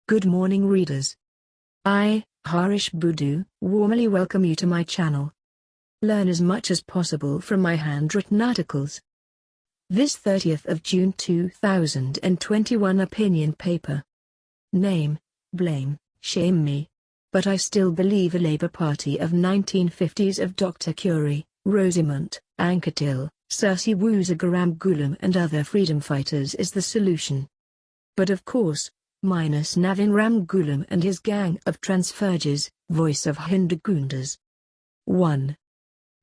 Good morning readers. I, Harish Budu, warmly welcome you to my channel. Learn as much as possible from my handwritten articles. This 30th of June 2021 opinion paper. Name, blame, shame me. But I still believe a Labour Party of 1950s of Dr. Curie, Rosamund, Anquetil, Circe Woosageram and other freedom fighters is the solution. But of course, minus Navin Ramgoolam and his gang of transferges, voice of Hindu Gundas. 1.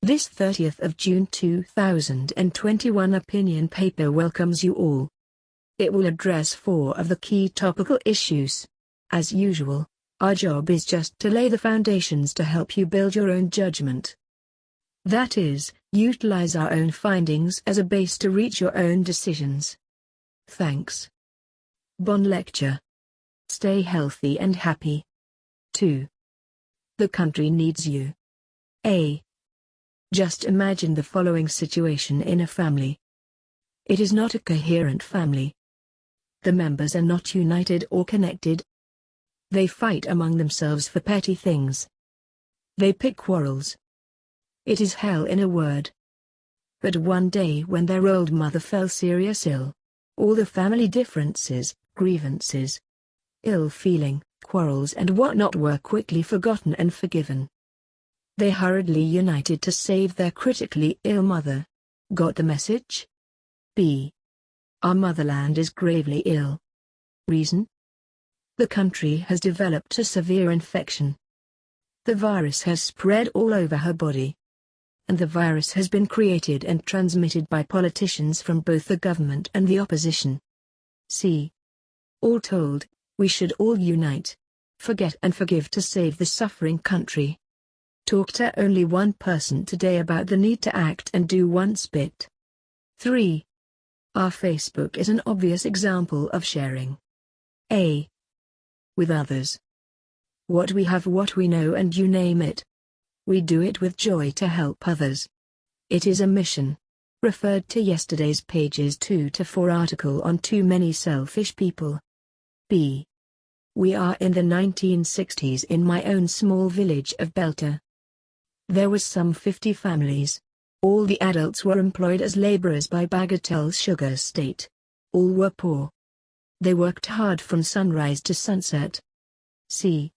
This 30th of June 2021 opinion paper welcomes you all. It will address 4 of the key topical issues. As usual, our job is just to lay the foundations to help you build your own judgment. That is, utilize our own findings as a base to reach your own decisions. Thanks. Bon lecture. Stay healthy and happy. 2. The country needs you. A. Just imagine the following situation in a family. It is not a coherent family. The members are not united or connected. They fight among themselves for petty things. They pick quarrels. It is hell in a word. But one day when their old mother fell serious ill, all the family differences, grievances, ill feeling, quarrels and whatnot were quickly forgotten and forgiven. They hurriedly united to save their critically ill mother. Got the message? B. Our motherland is gravely ill. Reason? The country has developed a severe infection. The virus has spread all over her body. And the virus has been created and transmitted by politicians from both the government and the opposition. C. All told, we should all unite, forget and forgive to save the suffering country. Talk to only one person today about the need to act and do once bit. 3. Our Facebook is an obvious example of sharing. A. With others. What we have, what we know and you name it. We do it with joy to help others. It is a mission. Referred to yesterday's pages 2 to 4 article on Too Many Selfish People. B. We are in the 1960s in my own small village of Belter. There was some 50 families. All the adults were employed as laborers by Bagatelle Sugar Estate. All were poor. They worked hard from sunrise to sunset. C.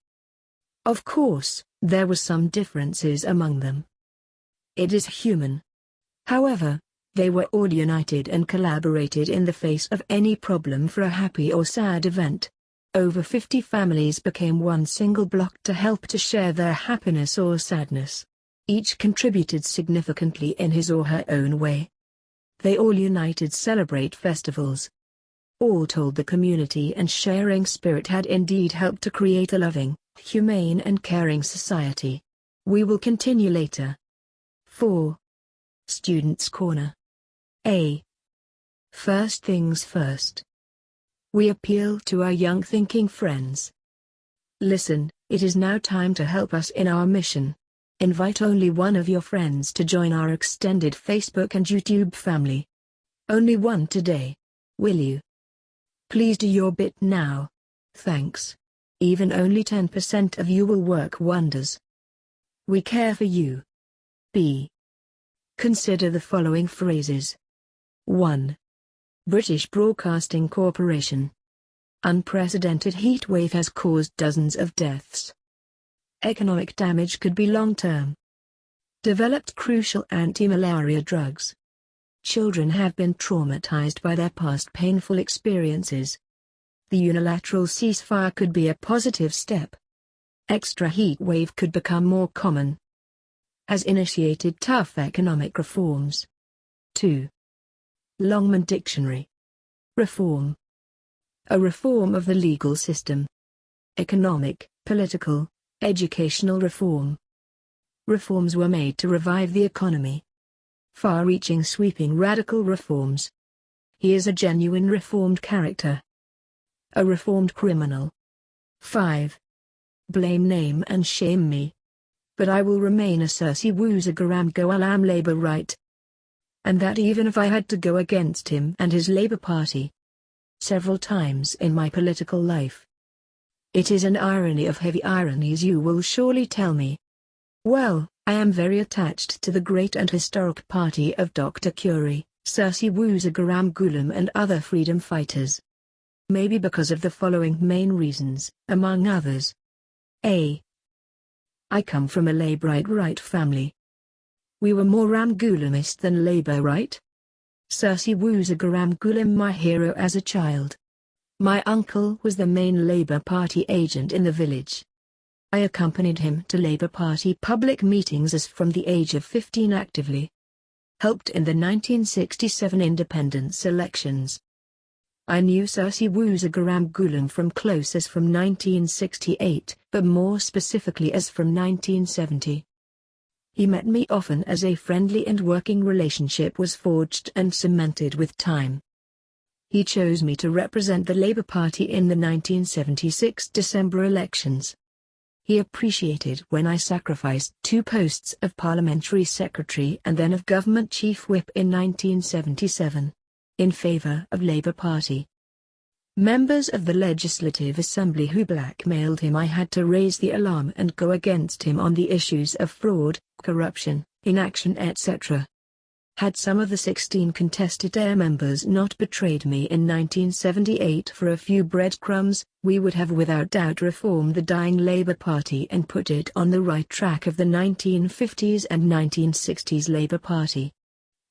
Of course, there were some differences among them. It is human. However, they were all united and collaborated in the face of any problem for a happy or sad event. Over 50 families became one single block to help to share their happiness or sadness. Each contributed significantly in his or her own way. They all united celebrate festivals. All told the community and sharing spirit had indeed helped to create a loving, humane and caring society. We will continue later. 4. Students' Corner. A. First things first. We appeal to our young thinking friends. Listen, it is now time to help us in our mission. Invite only one of your friends to join our extended Facebook and YouTube family. Only one today. Will you? Please do your bit now. Thanks. Even only 10% of you will work wonders. We care for you. B. Consider the following phrases. 1. British Broadcasting Corporation. Unprecedented heat wave has caused dozens of deaths. Economic damage could be long-term. Developed crucial anti-malaria drugs. Children have been traumatized by their past painful experiences. The unilateral ceasefire could be a positive step. Extra heat wave could become more common. Has initiated tough economic reforms. 2. Longman Dictionary. Reform. A reform of the legal system. Economic, political, educational reform. Reforms were made to revive the economy. Far-reaching sweeping radical reforms. He is a genuine reformed character. A reformed criminal. 5. Blame name and shame me. But I will remain a Circe Woosageram Goalam Labour right. And that even if I had to go against him and his Labour Party. Several times in my political life. It is an irony of heavy ironies, you will surely tell me. Well, I am very attached to the great and historic party of Dr. Curie, Sir Garam and other freedom fighters. Maybe because of the following main reasons, among others. A. I come from a Labourite right family. We were more Ramgoolamist than Labour right. Sir Garam my hero as a child. My uncle was the main Labour Party agent in the village. I accompanied him to Labour Party public meetings as from the age of 15 actively. Helped in the 1967 independence elections. I knew Sir Garam from close as from 1968, but more specifically as from 1970. He met me often as a friendly and working relationship was forged and cemented with time. He chose me to represent the Labour Party in the 1976 December elections. He appreciated when I sacrificed 2 posts of Parliamentary Secretary and then of Government Chief Whip in 1977. In favour of Labour Party. Members of the Legislative Assembly who blackmailed him, I had to raise the alarm and go against him on the issues of fraud, corruption, inaction etc. Had some of the 16 contested air members not betrayed me in 1978 for a few breadcrumbs, we would have without doubt reformed the dying Labour Party and put it on the right track of the 1950s and 1960s Labour Party.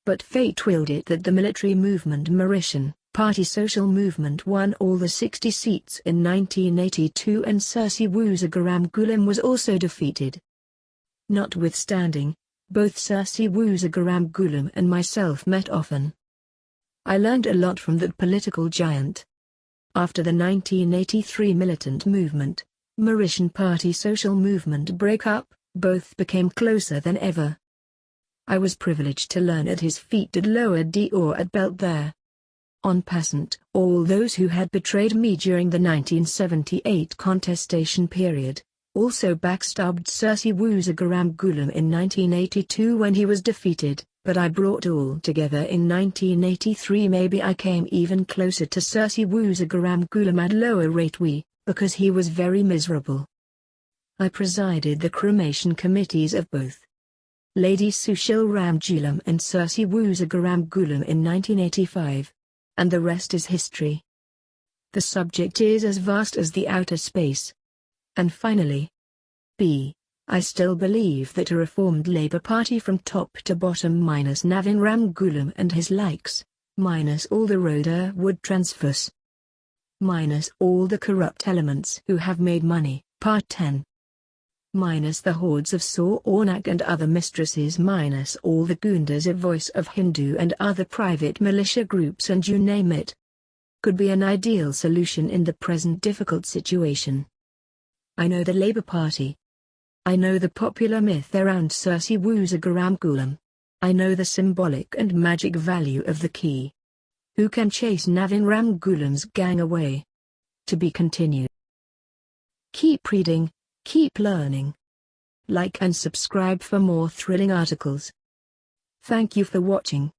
But fate willed it that the military movement Mauritian Party Social Movement won all the 60 seats in 1982 and Sir Garam was also defeated. Notwithstanding, both Sir Garam and myself met often. I learned a lot from that political giant. After the 1983 militant movement, Mauritian Party Social Movement break-up, both became closer than ever. I was privileged to learn at his feet at Lower D or at Belt there. En passant, all those who had betrayed me during the 1978 contestation period, also backstabbed Sir Garam in 1982 when he was defeated, but I brought all together in 1983. Maybe I came even closer to Sir Garam at lower rate because he was very miserable. I presided the cremation committees of both Lady Sushil Ramgulam and Sir Garam in 1985. And the rest is history. The subject is as vast as the outer space. And finally, B. I still believe that a reformed Labour Party from top to bottom minus Navin Ramgoolam and his likes, minus all the Rhoda Wood transfers, minus all the corrupt elements who have made money, Part 10. Minus the hordes of Saw Ornak and other mistresses, minus all the Goondas of Voice of Hindu and other private militia groups and you name it, could be an ideal solution in the present difficult situation. I know the Labour Party. I know the popular myth around Sir Garam. I know the symbolic and magic value of the key. Who can chase Navin Ramgoolam's gang away? To be continued. Keep reading, keep learning. Like and subscribe for more thrilling articles. Thank you for watching.